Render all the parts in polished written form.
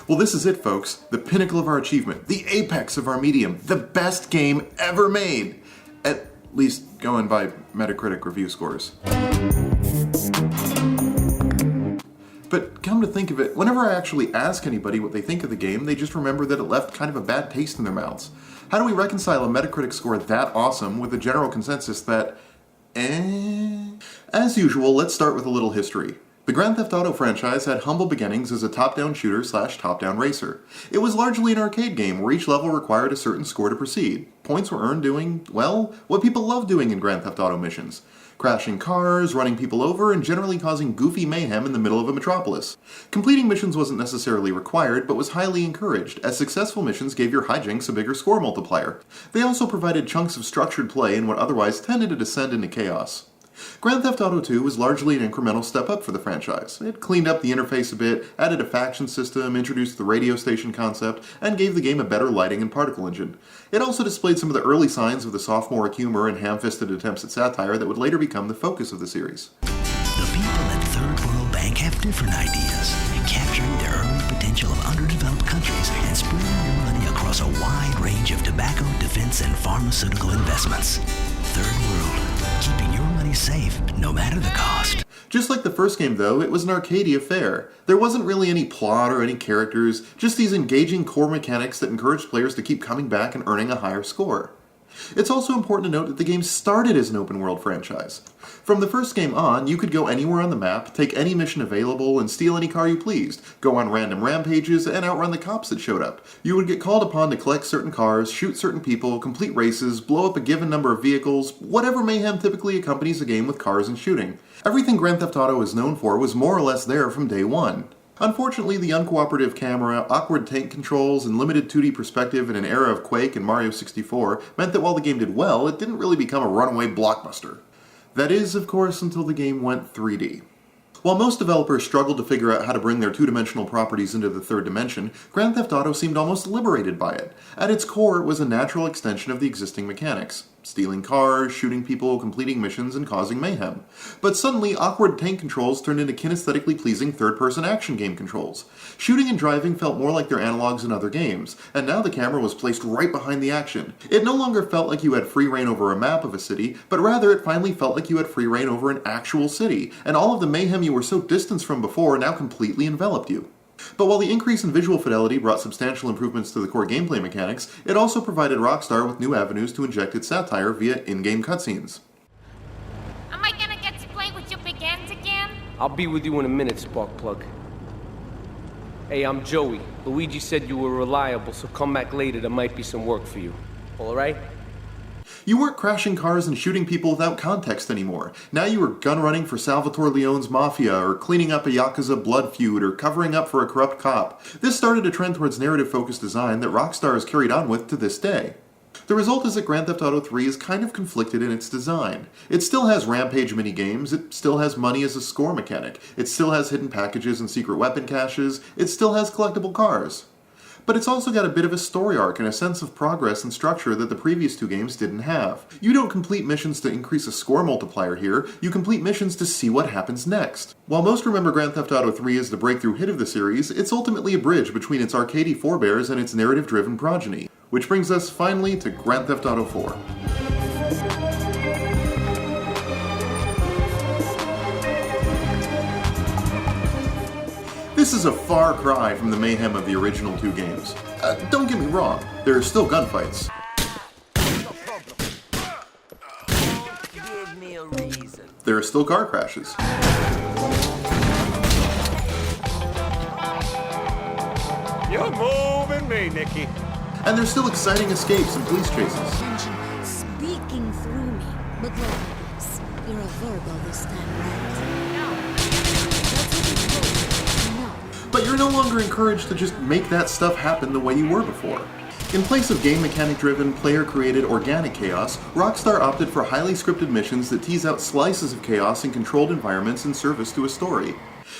Well, this is it, folks. The pinnacle of our achievement. The apex of our medium. The best game ever made. At least going by Metacritic review scores. But come to think of it, whenever I actually ask anybody what they think of the game, they just remember that it left kind of a bad taste in their mouths. How do we reconcile a Metacritic score that awesome with a general consensus that, As usual, let's start with a little history. The Grand Theft Auto franchise had humble beginnings as a top-down shooter / top-down racer. It was largely an arcade game where each level required a certain score to proceed. Points were earned doing, well, what people love doing in Grand Theft Auto missions. Crashing cars, running people over, and generally causing goofy mayhem in the middle of a metropolis. Completing missions wasn't necessarily required, but was highly encouraged, as successful missions gave your hijinks a bigger score multiplier. They also provided chunks of structured play in what otherwise tended to descend into chaos. Grand Theft Auto 2 was largely an incremental step up for the franchise. It cleaned up the interface a bit, added a faction system, introduced the radio station concept, and gave the game a better lighting and particle engine. It also displayed some of the early signs of the sophomoric humor and ham-fisted attempts at satire that would later become the focus of the series. The people at Third World Bank have different ideas, capturing the early potential of underdeveloped countries and spreading their money across a wide range of tobacco, defense, and pharmaceutical investments. Third World, keeping your money safe, no matter the cost. Just like the first game, though, it was an arcadey affair. There wasn't really any plot or any characters, just these engaging core mechanics that encouraged players to keep coming back and earning a higher score. It's also important to note that the game started as an open-world franchise. From the first game on, you could go anywhere on the map, take any mission available, and steal any car you pleased, go on random rampages, and outrun the cops that showed up. You would get called upon to collect certain cars, shoot certain people, complete races, blow up a given number of vehicles, whatever mayhem typically accompanies a game with cars and shooting. Everything Grand Theft Auto is known for was more or less there from day one. Unfortunately, the uncooperative camera, awkward tank controls, and limited 2D perspective in an era of Quake and Mario 64 meant that while the game did well, it didn't really become a runaway blockbuster. That is, of course, until the game went 3D. While most developers struggled to figure out how to bring their two-dimensional properties into the third dimension, Grand Theft Auto seemed almost liberated by it. At its core, it was a natural extension of the existing mechanics. Stealing cars, shooting people, completing missions, and causing mayhem. But suddenly, awkward tank controls turned into kinesthetically pleasing third-person action game controls. Shooting and driving felt more like their analogs in other games, and now the camera was placed right behind the action. It no longer felt like you had free reign over a map of a city, but rather it finally felt like you had free reign over an actual city, and all of the mayhem you were so distanced from before now completely enveloped you. But while the increase in visual fidelity brought substantial improvements to the core gameplay mechanics, it also provided Rockstar with new avenues to inject its satire via in-game cutscenes. Am I gonna get to play with your big ends again? I'll be with you in a minute, Sparkplug. Hey, I'm Joey. Luigi said you were reliable, so come back later, there might be some work for you. Alright? You weren't crashing cars and shooting people without context anymore. Now you were gun running for Salvatore Leone's Mafia, or cleaning up a Yakuza blood feud, or covering up for a corrupt cop. This started a trend towards narrative-focused design that Rockstar has carried on with to this day. The result is that Grand Theft Auto 3 is kind of conflicted in its design. It still has rampage minigames, it still has money as a score mechanic, it still has hidden packages and secret weapon caches, it still has collectible cars. But it's also got a bit of a story arc and a sense of progress and structure that the previous two games didn't have. You don't complete missions to increase a score multiplier here, you complete missions to see what happens next. While most remember Grand Theft Auto 3 as the breakthrough hit of the series, it's ultimately a bridge between its arcadey forebears and its narrative-driven progeny. Which brings us finally to Grand Theft Auto 4. This is a far cry from the mayhem of the original two games. Don't get me wrong, there are still gunfights. Give me a reason. There are still car crashes. You're moving me, Nicky. And there's still exciting escapes and police chases. Tension speaking through me. But look, please, you're a Virgo this time, right? But you're no longer encouraged to just make that stuff happen the way you were before. In place of game mechanic-driven, player-created organic chaos, Rockstar opted for highly scripted missions that tease out slices of chaos in controlled environments in service to a story.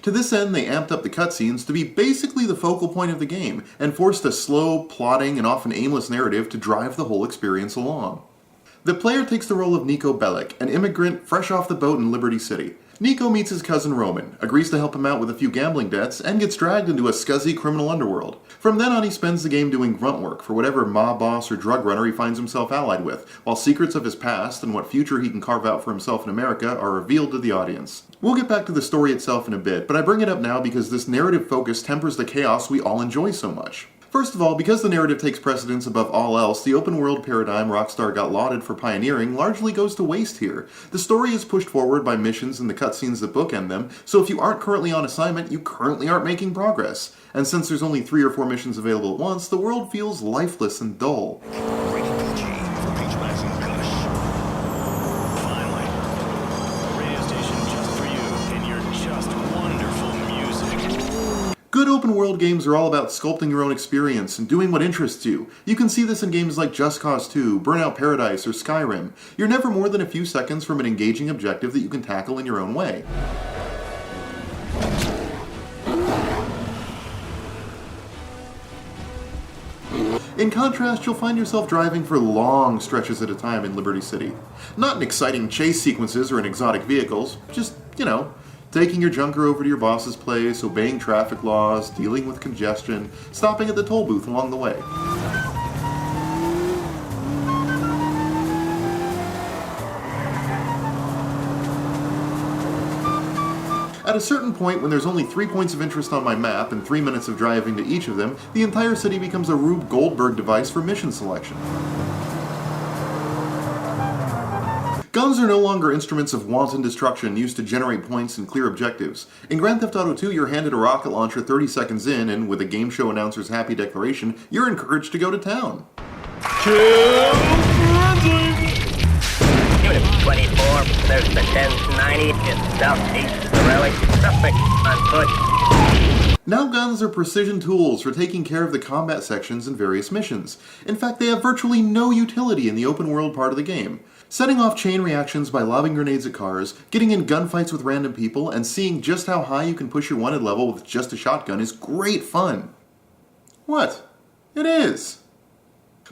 To this end, they amped up the cutscenes to be basically the focal point of the game, and forced a slow, plotting, and often aimless narrative to drive the whole experience along. The player takes the role of Nico Bellic, an immigrant fresh off the boat in Liberty City. Nico meets his cousin Roman, agrees to help him out with a few gambling debts, and gets dragged into a scuzzy criminal underworld. From then on, he spends the game doing grunt work for whatever mob boss or drug runner he finds himself allied with, while secrets of his past and what future he can carve out for himself in America are revealed to the audience. We'll get back to the story itself in a bit, but I bring it up now because this narrative focus tempers the chaos we all enjoy so much. First of all, because the narrative takes precedence above all else, the open world paradigm Rockstar got lauded for pioneering largely goes to waste here. The story is pushed forward by missions and the cutscenes that bookend them, so if you aren't currently on assignment, you currently aren't making progress. And since there's only 3 or 4 missions available at once, the world feels lifeless and dull. Good open-world games are all about sculpting your own experience and doing what interests you. You can see this in games like Just Cause 2, Burnout Paradise, or Skyrim. You're never more than a few seconds from an engaging objective that you can tackle in your own way. In contrast, you'll find yourself driving for long stretches at a time in Liberty City. Not in exciting chase sequences or in exotic vehicles, just, taking your junker over to your boss's place, obeying traffic laws, dealing with congestion, stopping at the toll booth along the way. At a certain point, when there's only 3 points of interest on my map and 3 minutes of driving to each of them, the entire city becomes a Rube Goldberg device for mission selection. Guns are no longer instruments of wanton destruction used to generate points and clear objectives. In Grand Theft Auto 2, you're handed a rocket launcher 30 seconds in, and with a game show announcer's happy declaration, you're encouraged to go to town. Unit 24, there's the 1090, it's southeast of the relic, suspect on foot. Now guns are precision tools for taking care of the combat sections in various missions. In fact, they have virtually no utility in the open world part of the game. Setting off chain reactions by lobbing grenades at cars, getting in gunfights with random people, and seeing just how high you can push your wanted level with just a shotgun is great fun. What? It is.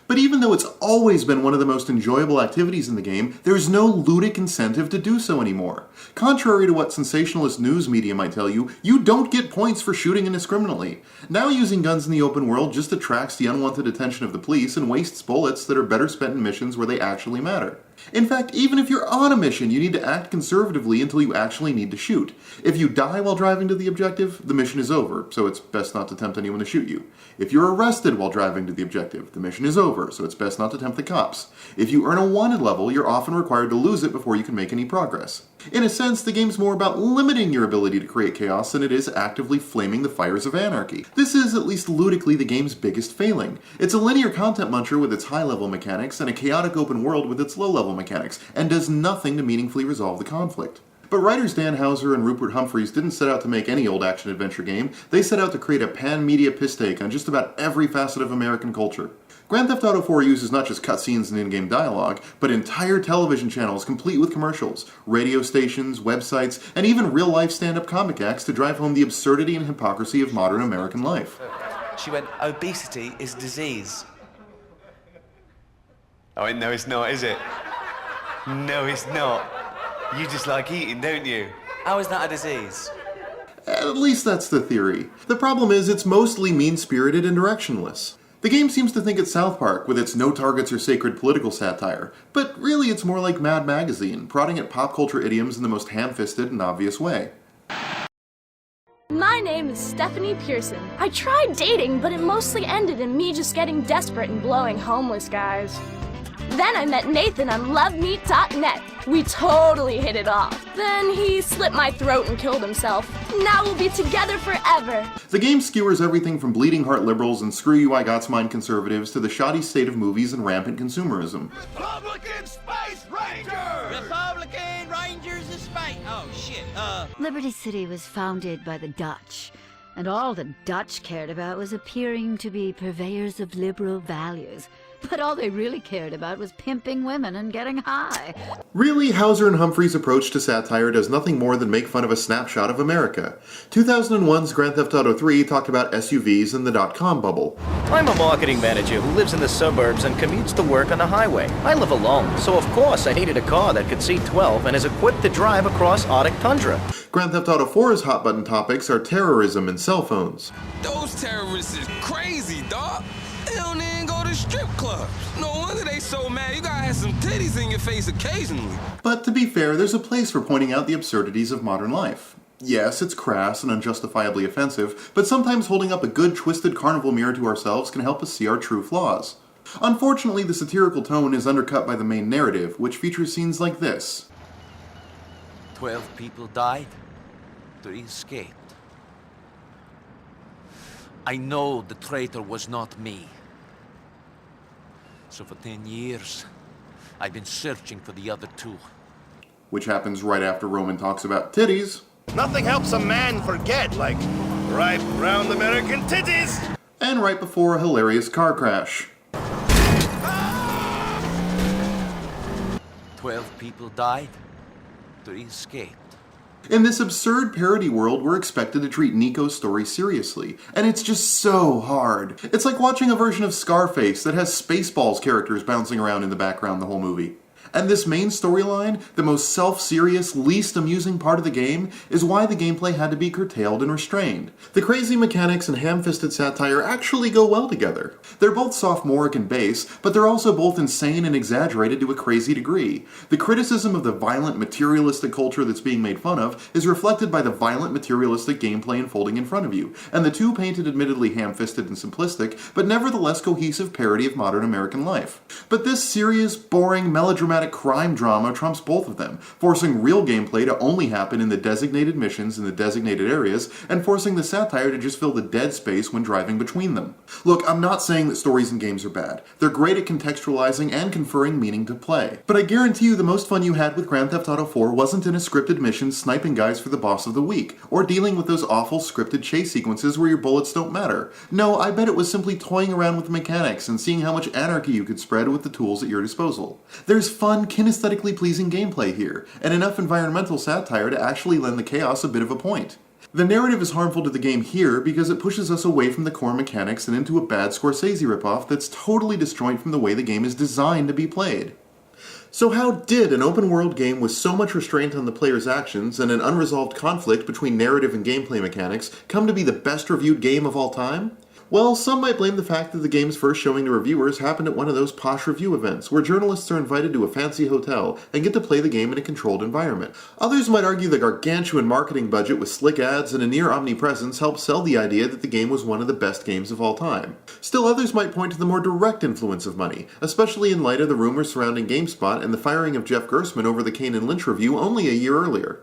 But even though it's always been one of the most enjoyable activities in the game, there's no ludic incentive to do so anymore. Contrary to what sensationalist news media might tell you, you don't get points for shooting indiscriminately. Now using guns in the open world just attracts the unwanted attention of the police and wastes bullets that are better spent in missions where they actually matter. In fact, even if you're on a mission, you need to act conservatively until you actually need to shoot. If you die while driving to the objective, the mission is over, so it's best not to tempt anyone to shoot you. If you're arrested while driving to the objective, the mission is over, so it's best not to tempt the cops. If you earn a wanted level, you're often required to lose it before you can make any progress. In a sense, the game's more about limiting your ability to create chaos than it is actively flaming the fires of anarchy. This is, at least ludically, the game's biggest failing. It's a linear content muncher with its high-level mechanics and a chaotic open world with its low-level mechanics, and does nothing to meaningfully resolve the conflict. But writers Dan Houser and Rupert Humphreys didn't set out to make any old action-adventure game, they set out to create a pan-media piss take on just about every facet of American culture. Grand Theft Auto 4 uses not just cutscenes and in-game dialogue, but entire television channels complete with commercials, radio stations, websites, and even real-life stand-up comic acts to drive home the absurdity and hypocrisy of modern American life. She went, obesity is disease. Oh, no, it's not, is it? No, it's not. You just like eating, don't you? How is that a disease? At least that's the theory. The problem is it's mostly mean-spirited and directionless. The game seems to think it's South Park with its no targets or sacred political satire, but really it's more like Mad Magazine, prodding at pop culture idioms in the most ham-fisted and obvious way. My name is Stephanie Pearson. I tried dating, but it mostly ended in me just getting desperate and blowing homeless guys. Then I met Nathan on LoveMeet.net. We totally hit it off. Then he slit my throat and killed himself. Now we'll be together forever. The game skewers everything from bleeding heart liberals and screw you I got's mine conservatives to the shoddy state of movies and rampant consumerism. Republican Space Rangers! Republican Rangers of Space. Oh, shit. Liberty City was founded by the Dutch, and all the Dutch cared about was appearing to be purveyors of liberal values. But all they really cared about was pimping women and getting high. Really, Hauser and Humphrey's approach to satire does nothing more than make fun of a snapshot of America. 2001's Grand Theft Auto 3 talked about SUVs and the dot-com bubble. I'm a marketing manager who lives in the suburbs and commutes to work on the highway. I live alone, so of course I needed a car that could seat 12 and is equipped to drive across Arctic tundra. Grand Theft Auto 4's hot-button topics are terrorism and cell phones. Those terrorists is crazy, dawg. They don't even go to strip clubs. No wonder they so mad. You gotta have some titties in your face occasionally. But to be fair, there's a place for pointing out the absurdities of modern life. Yes, it's crass and unjustifiably offensive, but sometimes holding up a good twisted carnival mirror to ourselves can help us see our true flaws. Unfortunately, the satirical tone is undercut by the main narrative, which features scenes like this. 12 people died, 3 escaped. I know the traitor was not me. So for 10 years, I've been searching for the other 2. Which happens right after Roman talks about titties. Nothing helps a man forget, like ripe, round American titties! And right before a hilarious car crash. 12 people died, 3 escaped. In this absurd parody world, we're expected to treat Nico's story seriously, and it's just so hard. It's like watching a version of Scarface that has Spaceballs characters bouncing around in the background the whole movie. And this main storyline, the most self-serious, least amusing part of the game, is why the gameplay had to be curtailed and restrained. The crazy mechanics and ham-fisted satire actually go well together. They're both sophomoric and base, but they're also both insane and exaggerated to a crazy degree. The criticism of the violent, materialistic culture that's being made fun of is reflected by the violent, materialistic gameplay unfolding in front of you, and the two painted admittedly ham-fisted and simplistic, but nevertheless cohesive parody of modern American life. But this serious, boring, melodramatic crime drama trumps both of them, forcing real gameplay to only happen in the designated missions in the designated areas, and forcing the satire to just fill the dead space when driving between them. Look, I'm not saying that stories in games are bad. They're great at contextualizing and conferring meaning to play. But I guarantee you the most fun you had with Grand Theft Auto 4 wasn't in a scripted mission sniping guys for the boss of the week, or dealing with those awful scripted chase sequences where your bullets don't matter. No, I bet it was simply toying around with the mechanics and seeing how much anarchy you could spread with the tools at your disposal. There's fun, kinesthetically pleasing gameplay here, and enough environmental satire to actually lend the chaos a bit of a point. The narrative is harmful to the game here because it pushes us away from the core mechanics and into a bad Scorsese ripoff that's totally disjoint from the way the game is designed to be played. So how did an open-world game with so much restraint on the player's actions and an unresolved conflict between narrative and gameplay mechanics come to be the best-reviewed game of all time? Well, some might blame the fact that the game's first showing to reviewers happened at one of those posh review events, where journalists are invited to a fancy hotel and get to play the game in a controlled environment. Others might argue the gargantuan marketing budget with slick ads and a near omnipresence helped sell the idea that the game was one of the best games of all time. Still others might point to the more direct influence of money, especially in light of the rumors surrounding GameSpot and the firing of Jeff Gerstmann over the Kane and Lynch review only a year earlier.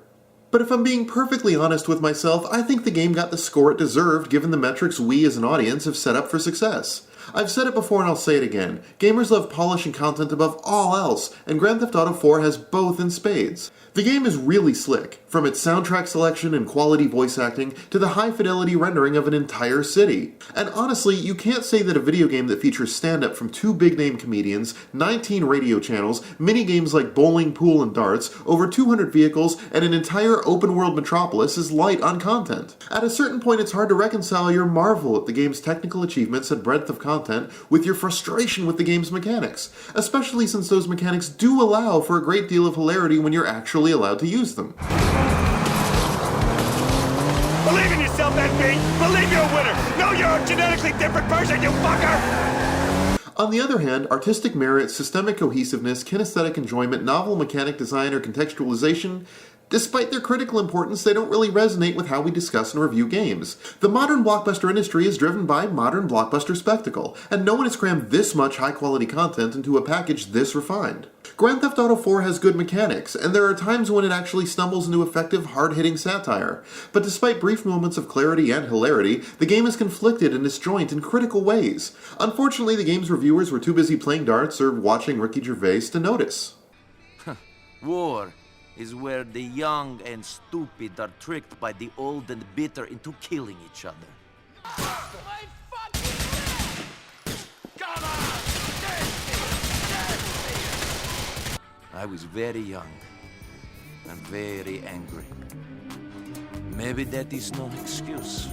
But if I'm being perfectly honest with myself, I think the game got the score it deserved given the metrics we as an audience have set up for success. I've said it before and I'll say it again. Gamers love polish and content above all else, and Grand Theft Auto 4 has both in spades. The game is really slick, from its soundtrack selection and quality voice acting to the high-fidelity rendering of an entire city. And honestly, you can't say that a video game that features stand-up from 2 big-name comedians, 19 radio channels, mini-games like bowling, pool, and darts, over 200 vehicles, and an entire open-world metropolis is light on content. At a certain point, it's hard to reconcile your marvel at the game's technical achievements and breadth of content with your frustration with the game's mechanics, especially since those mechanics do allow for a great deal of hilarity when you're actually allowed to use them. Believe in yourself, NB! Believe you're a winner! Know you're a genetically different person, you fucker! On the other hand, artistic merit, systemic cohesiveness, kinesthetic enjoyment, novel mechanic design, or contextualization, despite their critical importance, they don't really resonate with how we discuss and review games. The modern blockbuster industry is driven by modern blockbuster spectacle, and no one has crammed this much high-quality content into a package this refined. Grand Theft Auto 4 has good mechanics, and there are times when it actually stumbles into effective, hard-hitting satire. But despite brief moments of clarity and hilarity, the game is conflicted and disjoint in critical ways. Unfortunately, the game's reviewers were too busy playing darts or watching Ricky Gervais to notice. War is where the young and stupid are tricked by the old and bitter into killing each other. Come on! I was very young and very angry. Maybe that is no excuse.